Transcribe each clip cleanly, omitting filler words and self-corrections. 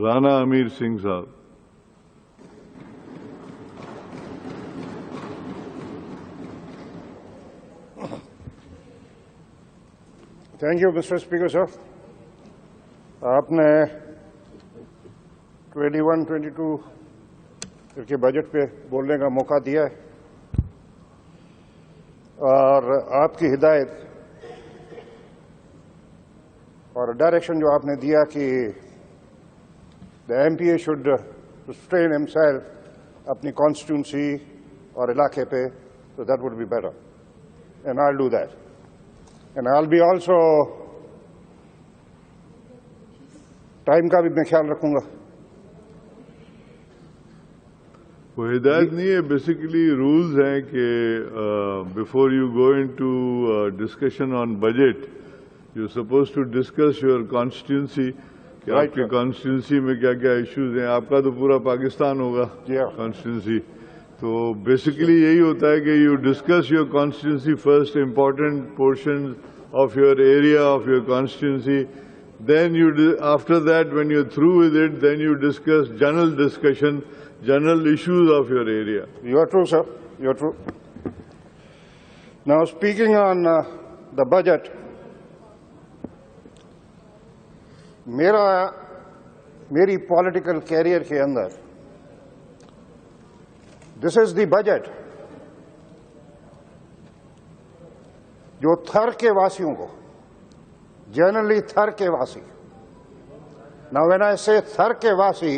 राणा अमीर सिंह साहब। Thank you mister speaker साहब। आपने 21-22 के बजट पे बोलने का मौका दिया है और आपकी हिदायत और डायरेक्शन जो आपने दिया कि the MPA should restrain himself अपनी कॉन्स्टिट्यूंसी और इलाके पे, so that would be better and I'll do that and I'll be also time का भी मैं ख्याल रखूंगा। वो हिदायत नहीं है, बेसिकली रूल्स हैं कि before you go into discussion on budget you suppose to discuss your constituency कि आपके कॉन्स्टिट्यूंसी में क्या क्या इश्यूज हैं। आपका तो पूरा पाकिस्तान होगा कॉन्स्टिट्यूंसी, तो बेसिकली यही होता है कि you discuss your constituency first, important portion of your area of your constituency, then you after that when you're through with it then you discuss general discussion, general issues of your area. You are true, sir. You are true. Now speaking on the budget, मेरी political career के अंदर this is the budget जो थर के वासियों को, generally थर के वासी, now when I say थर के वासी,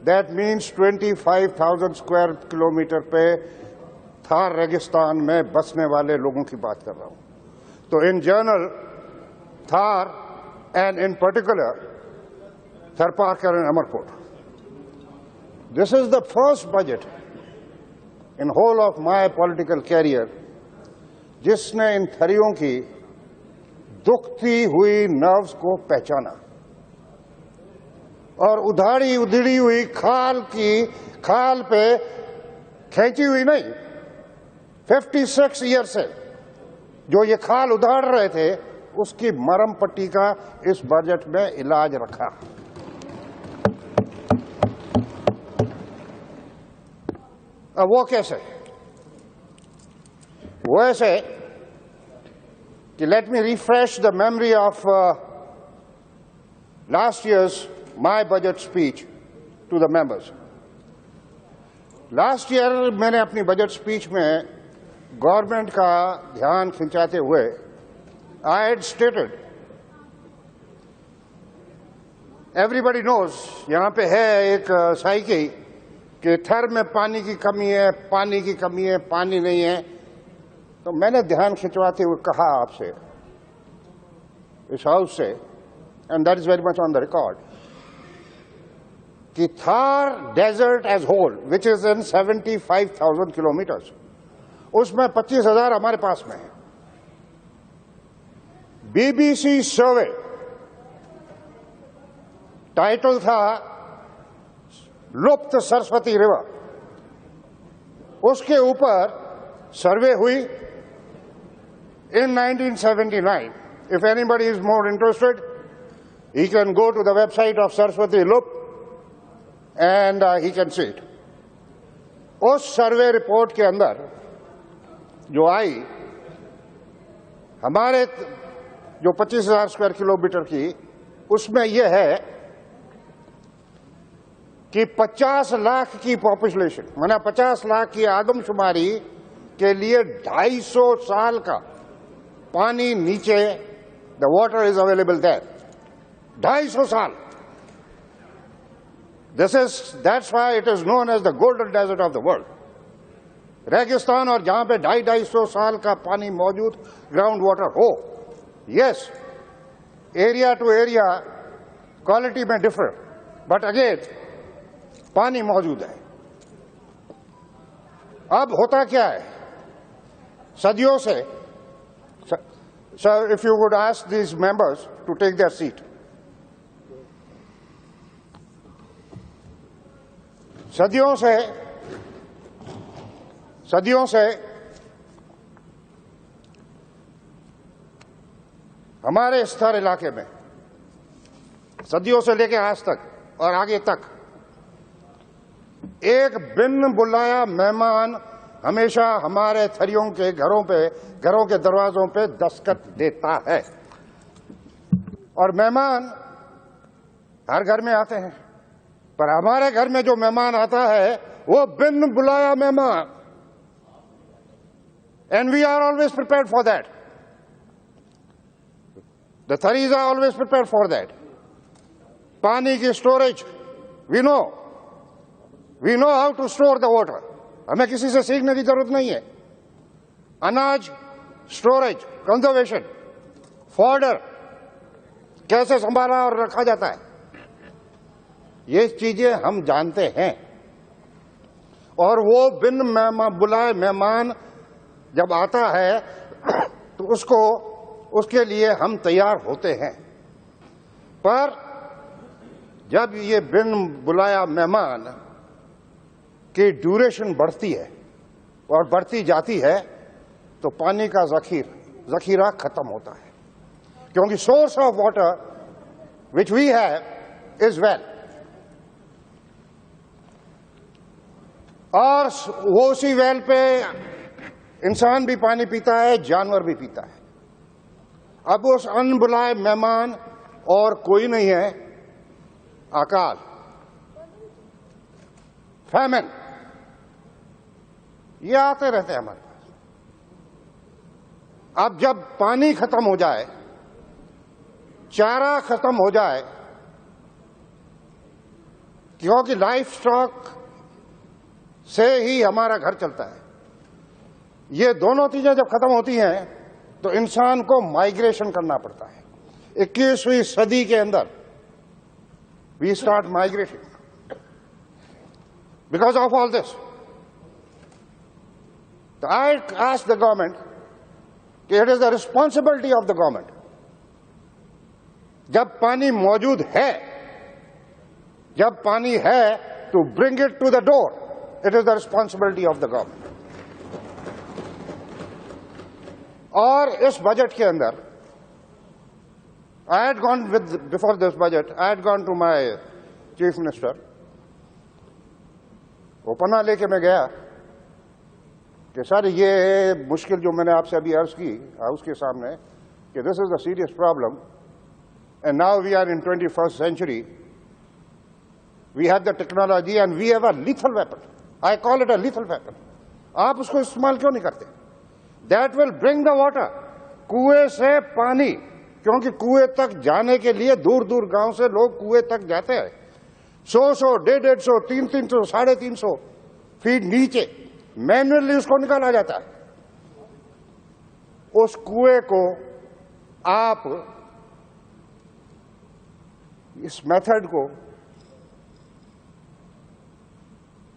that means 25,000 स्क्वायर किलोमीटर पे थार रेगिस्तान में बसने वाले लोगों की बात कर रहा हूं। तो in general Thar and in particular Tharparkar and Amarkot, this is the first budget in whole of my political career जिसने इन थरियों की दुखती हुई नर्व्स को पहचाना और उधाड़ी उधड़ी हुई खाल पे खींची हुई नहीं, 56 ईयर से जो ये खाल उधाड़ रहे थे उसकी मरम पट्टी का इस बजट में इलाज रखा। अब वो कैसे? वो ऐसे कि let me refresh the memory of last year's my budget speech to the members. Last year मैंने अपनी बजट स्पीच में गवर्नमेंट का ध्यान खिंचाते हुए I had stated, everybody knows, यहाँ पे है एक साइकी कि थर में पानी की कमी है, पानी की कमी है, पानी नहीं है। तो मैंने ध्यान खिंचवाते हुए कहा आपसे इस हाउस से, and that is very much on the record, कि Thar desert as whole which is in 75,000 kilometres, उसमें 25,000 हमारे पास में है। BBC सर्वे, टाइटल था लुप्त सरस्वती रिवर, उसके ऊपर सर्वे हुई in 1979. If anybody is more interested, he can go to the website of Saraswati Lup and he can see it. उस सर्वे रिपोर्ट के अंदर जो आई, हमारे जो 25,000 स्क्वायर किलोमीटर की, उसमें यह है कि 50 लाख की पॉपुलेशन, माना 50 लाख की आदमशुमारी के लिए 250 साल का पानी नीचे, the water is available there, 250 साल। That's why it is known as the golden desert of the world. रेगिस्तान और जहां पे 250 साल का पानी मौजूद, ग्राउंड वाटर हो, yes, area to area quality में डिफर, बट अगेन पानी मौजूद है। अब होता क्या है, सदियों से, sir if you would ask these members to take their seat, सदियों से हमारे इस थर इलाके में, सदियों से लेकर आज तक और आगे तक, एक बिन बुलाया मेहमान हमेशा हमारे थरियों के घरों के दरवाजों पे दस्तखत देता है। और मेहमान हर घर में आते हैं, पर हमारे घर में जो मेहमान आता है वो बिन बुलाया मेहमान, and we are always prepared for that. The threes are always prepared for that. पानी की storage, we know how to store the water, हमें किसी से सीखने की जरूरत नहीं है। अनाज स्टोरेज, कंजर्वेशन, फॉर्डर कैसे संभाला और रखा जाता है, ये चीजें हम जानते हैं। और वो बिन बुलाए मेहमान जब आता है तो उसके लिए हम तैयार होते हैं। पर जब ये बिन बुलाया मेहमान की ड्यूरेशन बढ़ती है और बढ़ती जाती है तो पानी का जखीरा खत्म होता है, क्योंकि source of water which we have is well, और वो उसी वेल पे इंसान भी पानी पीता है, जानवर भी पीता है। अब उस अनबुलाए मेहमान और कोई नहीं है, अकाल, फैमिन, ये आते रहते हैं हमारे पास। अब जब पानी खत्म हो जाए, चारा खत्म हो जाए, क्योंकि लाइफ स्टॉक से ही हमारा घर चलता है, ये दोनों चीजें जब खत्म होती हैं तो इंसान को माइग्रेशन करना पड़ता है। 21वीं सदी के अंदर we start migration because of all this. तो आई आस्क द गवर्नमेंट कि it is the responsibility of the government, जब पानी मौजूद है, जब पानी है, to bring it to the door, it is the responsibility of the government. और इस बजट के अंदर I had gone before this budget, I had gone to my chief minister, वो पन्ना लेके मैं गया कि सर ये मुश्किल जो मैंने आपसे अभी अर्ज की हाउस के सामने कि this is a serious problem and now we are in 21st century, we have the technology and we have a lethal weapon, I call it a lethal weapon. आप उसको इस्तेमाल क्यों नहीं करते? That will bring the water, कुएं से पानी, क्योंकि कुएं तक जाने के लिए दूर दूर गांव से लोग कुएं तक जाते हैं, 100, 150, 300, 350 फीट नीचे मैन्युअली उसको निकाला जाता है। उस कुएं को आप इस मेथड को,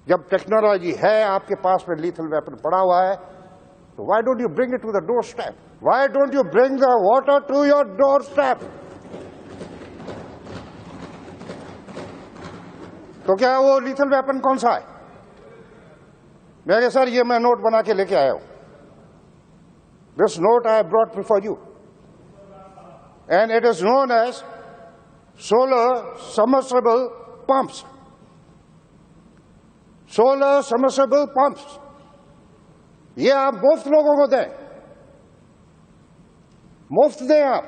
जब टेक्नोलॉजी है आपके पास में, लीथल वेपन पड़ा हुआ है, तो why don't you bring it to the doorstep? Why don't you bring the water to your doorstep? तो क्या वो लीथल वेपन कौन सा है? मैं कहा सर ये मैं नोट बना के लेके आया हूं। This note I have brought before you, and it is known as solar submersible pumps. Solar submersible pumps. ये आप मुफ्त लोगों को दें, मुफ्त दें आप,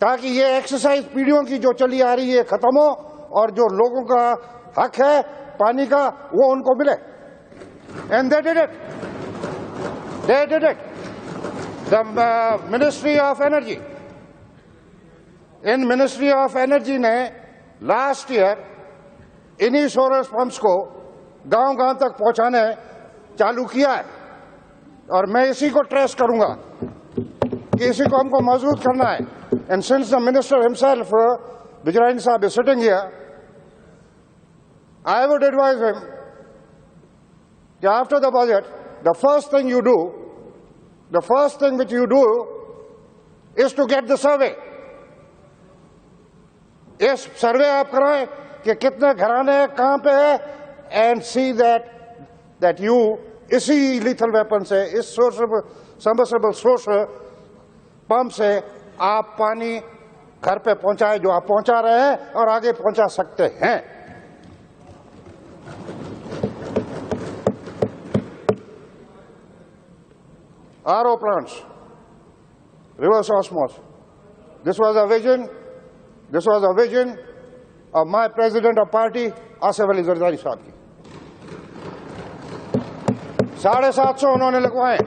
ताकि ये एक्सरसाइज पीढ़ियों की जो चली आ रही है खत्म हो, और जो लोगों का हक है पानी का वो उनको मिले। And they did it, they did it. The ministry of energy, in ministry of energy ने लास्ट ईयर इन्हीं सोलर पंप्स को गांव गांव तक पहुंचाने चालू किया है, और मैं इसी को ट्रेस करूंगा कि इसी को हमको मजबूत करना है। And since the minister himself Bijrain Sahab is sitting here, I would advise him कि after the budget the first thing which you do is to get the survey. इस सर्वे आप कराएं कि कितने घराने कहां पे है, and see that that you इसी lethal weapon से, इस submersible source पंप से आप पानी घर पे पहुंचाए, जो आप पहुंचा रहे हैं और आगे पहुंचा सकते हैं। RO plants, reverse osmosis. This was a vision of my president of party, Asif Ali Zardari साहब की। 750 उन्होंने लगवाए,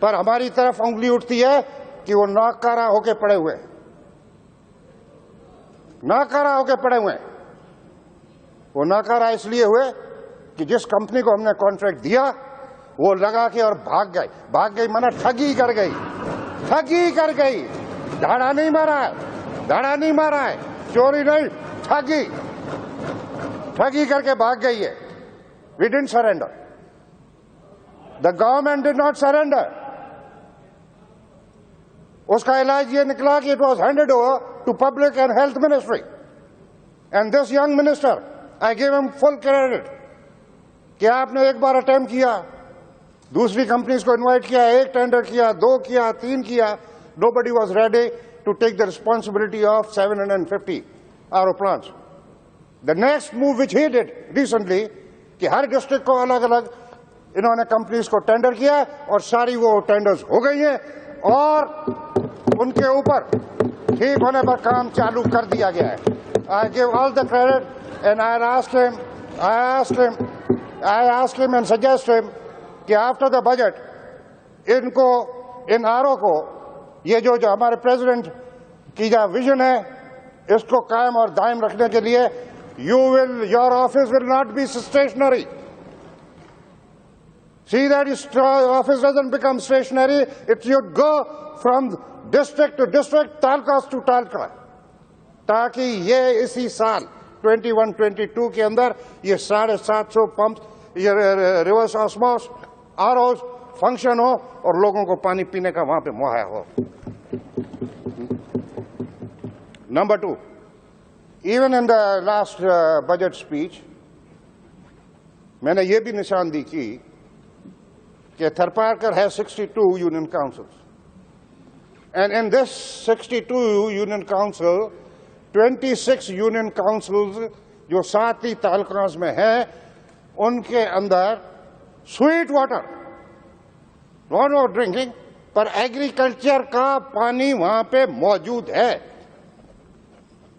पर हमारी तरफ उंगली उठती है कि वो नाकारा होके पड़े हुए हैं, नाकारा होके पड़े हुए हैं। वो नाकारा इसलिए हुए कि जिस कंपनी को हमने कॉन्ट्रैक्ट दिया वो लगा के और भाग गई माना ठगी कर गई, धाड़ा नहीं मारा है, चोरी नहीं, ठगी करके भाग गई है। We didn't surrender. The government did not surrender. उसका इलाज ये निकला कि it was handed over to Public and Health Ministry. And this young minister, I give him full credit कि आपने एक बार अटेम्प्ट किया, दूसरी कंपनीज को इनवाइट किया, एक टेंडर किया, 2 किया, 3 किया, nobody was ready to take the responsibility of 750 RO plants. The next move which he did recently कि हर डिस्ट्रिक्ट को अलग अलग इन्होंने कंपनीज को टेंडर किया और सारी वो टेंडर्स हो गई हैं और उनके ऊपर ठीक होने पर काम चालू कर दिया गया है। I give all the credit and I asked him and suggest him कि after the budget इनको, इन आरओ को, ये जो हमारे प्रेसिडेंट की जो विजन है इसको कायम और दायम रखने के लिए your office will not be stationary. See that your office doesn't become stationary. It should go from district to district, तालका to तालका, ताकि ये इसी साल 21-22 के अंदर ये 750 पंप, ये रिवर्स ऑस्मोस आरओज फंक्शन हो और लोगों को पानी पीने का वहां पे मुहैया हो। Number 2, even in the last budget speech, मैंने ये भी निशानदी की कि Tharparkar has 62 union councils, and in this 62 union council, 26 union councils जो 7 ही तालुकास में हैं, उनके अंदर sweet water, not for drinking, पर एग्रीकल्चर का पानी वहां पे मौजूद है।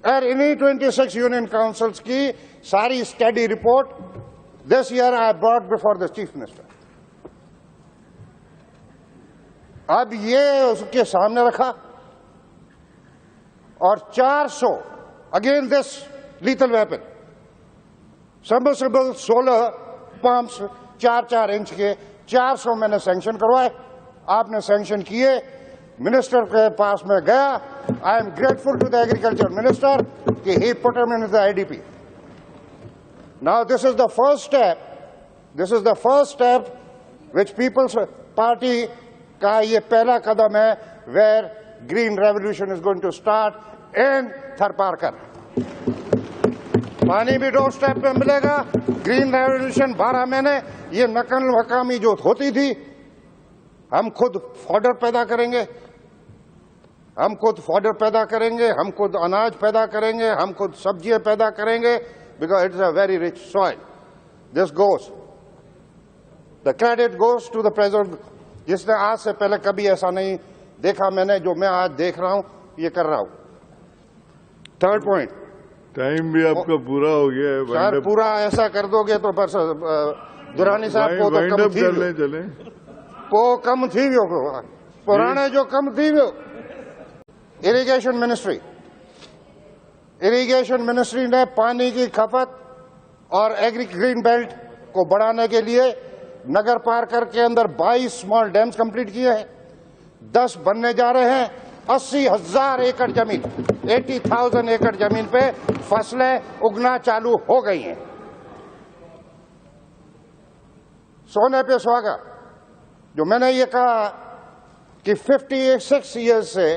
और इन्हीं 26 यूनियन काउंसिल्स की सारी study report this year I brought before the chief minister. अब ये उसके सामने रखा और 400 again this lethal weapon submersible solar pumps 4-4 inch के 400 मैंने सैंक्शन करवाए, आपने सैंक्शन किए, मिनिस्टर के पास में गया। I am grateful to the agriculture minister कि he put him in the IDP. Now this is the first step which Peoples Party का ये पहला कदम है where green revolution is going to start in Tharparkar. पानी भी डोर स्टेप पे मिलेगा। ग्रीन रेवोल्यूशन 12 महीने ये नकल हकामी जो होती थी, हम खुद फॉडर पैदा करेंगे, हम खुद अनाज पैदा करेंगे, हम खुद सब्जियां पैदा करेंगे, because it is a very rich soil. This goes, the credit goes to the president, जिसने आज से पहले कभी ऐसा नहीं देखा मैंने, जो मैं आज देख रहा हूं, ये कर रहा हूं। थर्ड पॉइंट, टाइम भी आपका पूरा हो गया है सर। पूरा ऐसा कर दोगे तो बस दुरानी साहब को तो कम थी, चले को कम थी वो पुराने जो कम थी वो। इरिगेशन मिनिस्ट्री ने पानी की खपत और एग्री ग्रीन बेल्ट को बढ़ाने के लिए नगर पार्कर के अंदर 22 स्मॉल डैम्स कंप्लीट किए हैं, 10 बनने जा रहे हैं। 80,000 एकड़ जमीन, 80,000 एकड़ जमीन पे फसलें उगना चालू हो गई हैं। सोने पे सुहागा, जो मैंने ये कहा कि 56 ईयर्स से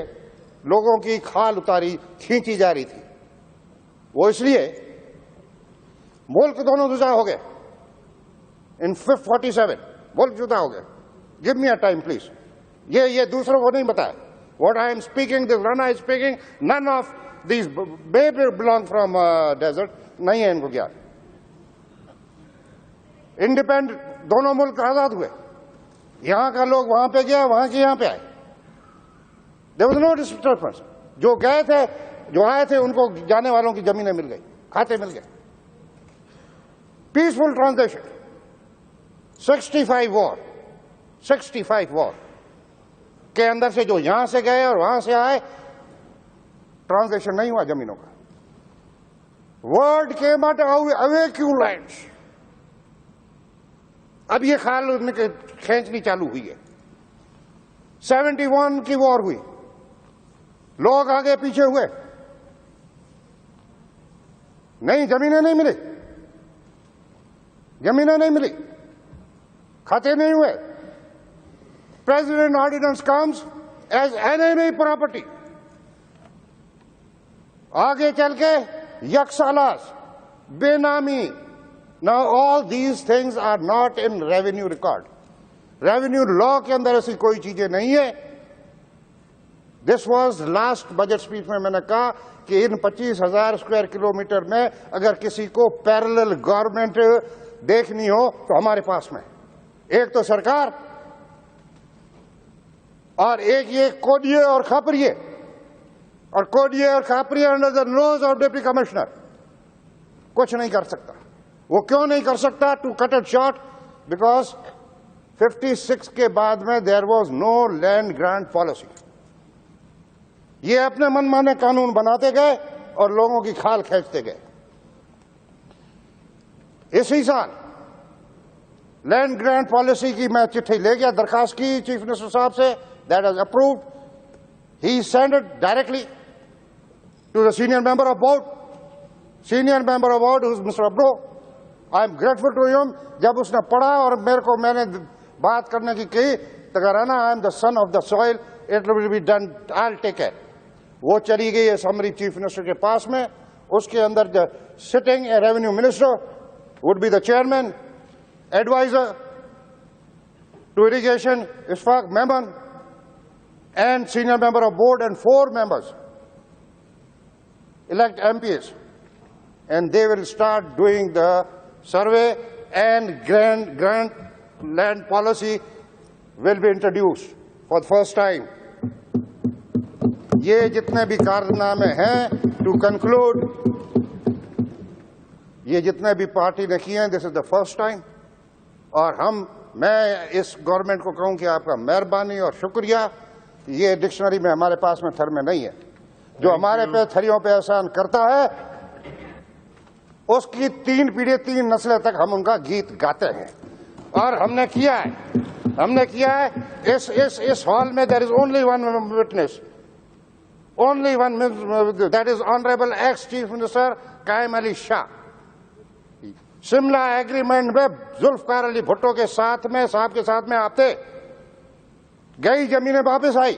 लोगों की खाल उतारी खींची जा रही थी, वो इसलिए मुल्क दोनों दुजा हो गए। in 47. बोल जुदा हो गए. Give me a time, please. ये दूसरों को नहीं बताया. What I am speaking, this Rana is speaking, none of these baby belong from desert. नहीं है इनको ज्ञान. इंडिपेंडेंट दोनों मुल्क आजाद हुए. यहां का लोग वहां पे गया, वहां के यहां पे आए. There was no disturbance. जो गए थे, जो आए थे, उनको जाने वालों की जमीनें मिल गई, खाते मिल गए. Peaceful transition. 65 वॉर के अंदर से जो यहां से गए और वहां से आए, ट्रांजिशन नहीं हुआ जमीनों का. Word came out evacuants. अब ये ख्याल उनके खींचनी चालू हुई है. 71 की वॉर हुई, लोग आगे पीछे हुए, नहीं जमीनें नहीं मिली, जमीनें नहीं मिली, खाते नहीं हुए. President ordinance comes as enemy property. आगे चल के यकसालास, benami. Now all these things are not in revenue record. Revenue law के अंदर ऐसी कोई चीजें नहीं है. This was last budget speech में मैंने कहा कि इन 25,000 स्क्वायर किलोमीटर में अगर किसी को पैरेलल गवर्नमेंट देखनी हो तो हमारे पास में एक तो सरकार और एक ये कोडिये और खापरिये, और कोडिये और खापरिये under the nose of deputy commissioner कुछ नहीं कर सकता. वो क्यों नहीं कर सकता? To cut it short, because 56 के बाद में there was no land grant policy. ये अपने मनमाने कानून बनाते गए और लोगों की खाल खींचते गए. इसी साल लैंड ग्रांट पॉलिसी की मैं चिट्ठी ले गया, दरखास्त की चीफ मिनिस्टर साहब से. That is approved. He send it directly to the senior member of board. Senior member of board mister Abro, I am grateful to him. जब उसने पढ़ा और मैंने बात करने की कही तो कहना, I am the son of the soil, it will be done, I will take care. वो चली गई है समरी चीफ मिनिस्टर के पास में. उसके अंदर the sitting revenue minister would be the chairman, adviser to irrigation Ishfaq Memon, and senior member of board and 4 members elect MPs, and they will start doing the survey, and grant land policy will be introduced for the first time. ये जितने भी कारनामे हैं, to conclude, ये जितने भी party ने किए हैं, this is the first time. और मैं इस गवर्नमेंट को कहूं कि आपका मेहरबानी और शुक्रिया. ये डिक्शनरी में हमारे पास में थर में नहीं है. जो हमारे पे थरियों पे एहसान करता है उसकी 3 पीढ़ी 3 नस्लें तक हम उनका गीत गाते हैं. और हमने किया है. इस हॉल में there is only one witness, only one, that is honourable ex chief minister Qaim Ali Shah. Shimla agreement में जुल्फकार अली भुट्टो के साथ में, साहब के साथ में आते गई जमीनें वापस आई.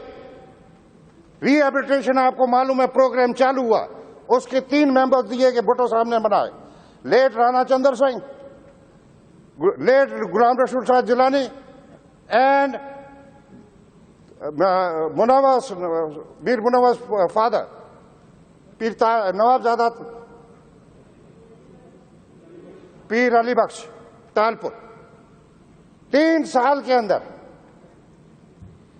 रिहेबिलिटेशन आपको मालूम है प्रोग्राम चालू हुआ. उसके 3 मेंबर्स दिए कि भुट्टो साहब ने बनाए. Late Rana Chandra Singh, late Ghulam Rasool Shah Jilani and Mir मुनव्वस father पीर नवाबजादा पीर अली बख्श तालपुर. 3 साल के अंदर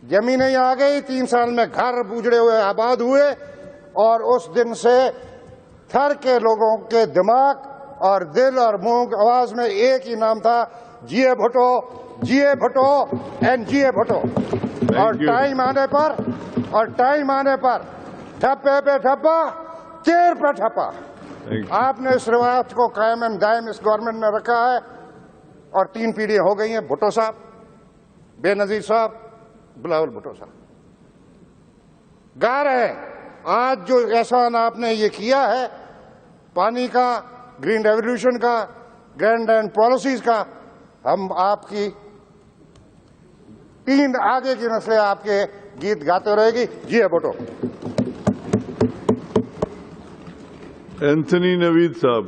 जमीनें आ गई. 3 साल में घर उजड़े हुए आबाद हुए. और उस दिन से थर के लोगों के दिमाग और दिल और मुंह की आवाज में एक ही नाम था, जिए भुट्टो, जिए भुट्टो एंड जिए भुट्टो. और टाइम आने पर ठप्पे पे ठप्पा, चेर पे ठप्पा. आपने इस रिवायत को कायम एंड दायम इस गवर्नमेंट में रखा है. और 3 पीढ़ियां हो गई हैं. भुट्टो साहब, बेनजीर साहब, बिलावल भुट्टो साहब गा रहे हैं. आज जो एहसान आपने ये किया है पानी का, ग्रीन रेवोल्यूशन का, ग्रैंड लैंड पॉलिसीज का, हम आपकी 3 आगे की नस्लें आपके गीत गाते रहेगी. जी है भुट्टो. एंथनी नवीद साहब.